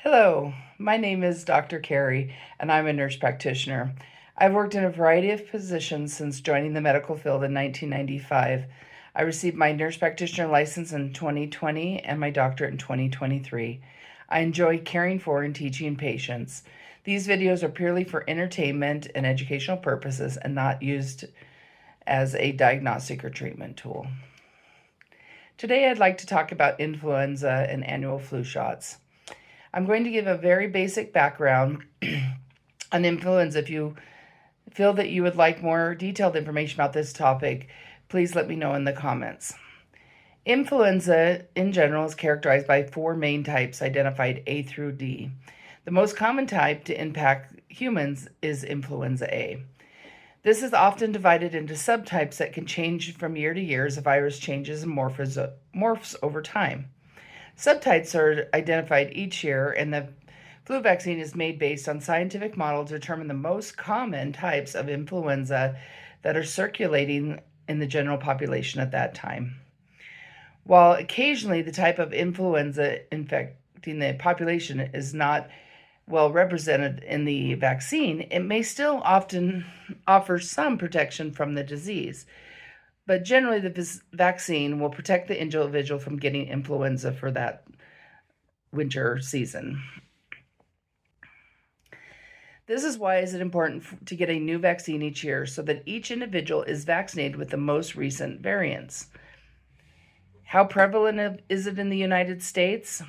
Hello, my name is Dr. Carey, and I'm a nurse practitioner. I've worked in a variety of positions since joining the medical field in 1995. I received my nurse practitioner license in 2020 and my doctorate in 2023. I enjoy caring for and teaching patients. These videos are purely for entertainment and educational purposes and not used as a diagnostic or treatment tool. Today I'd like to talk about influenza and annual flu shots. I'm going to give a very basic background on influenza. If you feel that you would like more detailed information about this topic, please let me know in the comments. Influenza in general is characterized by four main types identified A through D. The most common type to impact humans is influenza A. This is often divided into subtypes that can change from year to year as the virus changes and morphs over time. Subtypes are identified each year, and the flu vaccine is made based on scientific models to determine the most common types of influenza that are circulating in the general population at that time. While occasionally the type of influenza infecting the population is not well represented in the vaccine, it may still often offer some protection from the disease. But generally, the vaccine will protect the individual from getting influenza for that winter season. This is why is it important to get a new vaccine each year so that each individual is vaccinated with the most recent variants. How prevalent is it in the United States?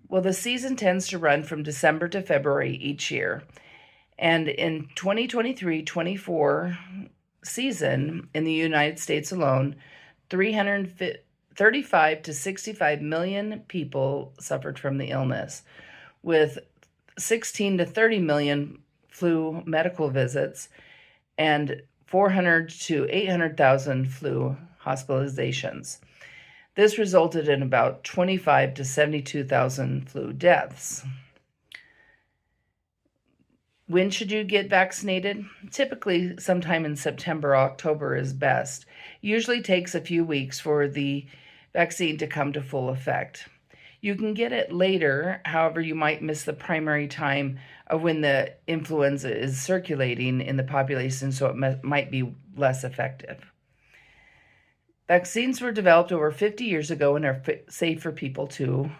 Well, the season tends to run from December to February each year. And in 2023-24 season in the United States alone, 335 to 65 million people suffered from the illness, with 16 to 30 million flu medical visits and 400 to 800,000 flu hospitalizations. This resulted in about 25 to 72,000 flu deaths. When should you get vaccinated? Typically, sometime in September or October is best. Usually takes a few weeks for the vaccine to come to full effect. You can get it later, however, you might miss the primary time of when the influenza is circulating in the population, so it might be less effective. Vaccines were developed over 50 years ago and are safe for people to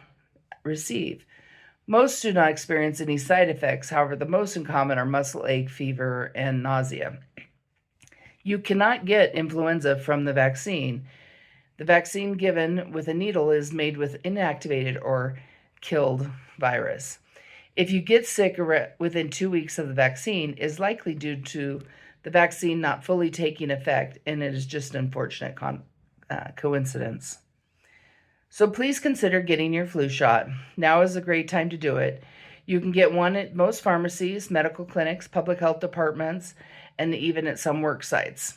receive. Most do not experience any side effects. However, the most common are muscle ache, fever, and nausea. You cannot get influenza from the vaccine. The vaccine given with a needle is made with inactivated or killed virus. If you get sick within 2 weeks of the vaccine, it is likely due to the vaccine not fully taking effect, and it is just an unfortunate coincidence. So please consider getting your flu shot. Now is a great time to do it. You can get one at most pharmacies, medical clinics, public health departments, and even at some work sites.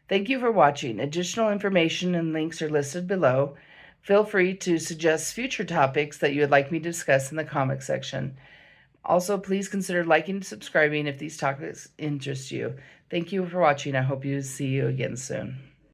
Thank you for watching. Additional information and links are listed below. Feel free to suggest future topics that you would like me to discuss in the comment section. Also, please consider liking and subscribing if these topics interest you. Thank you for watching. I hope to see you again soon.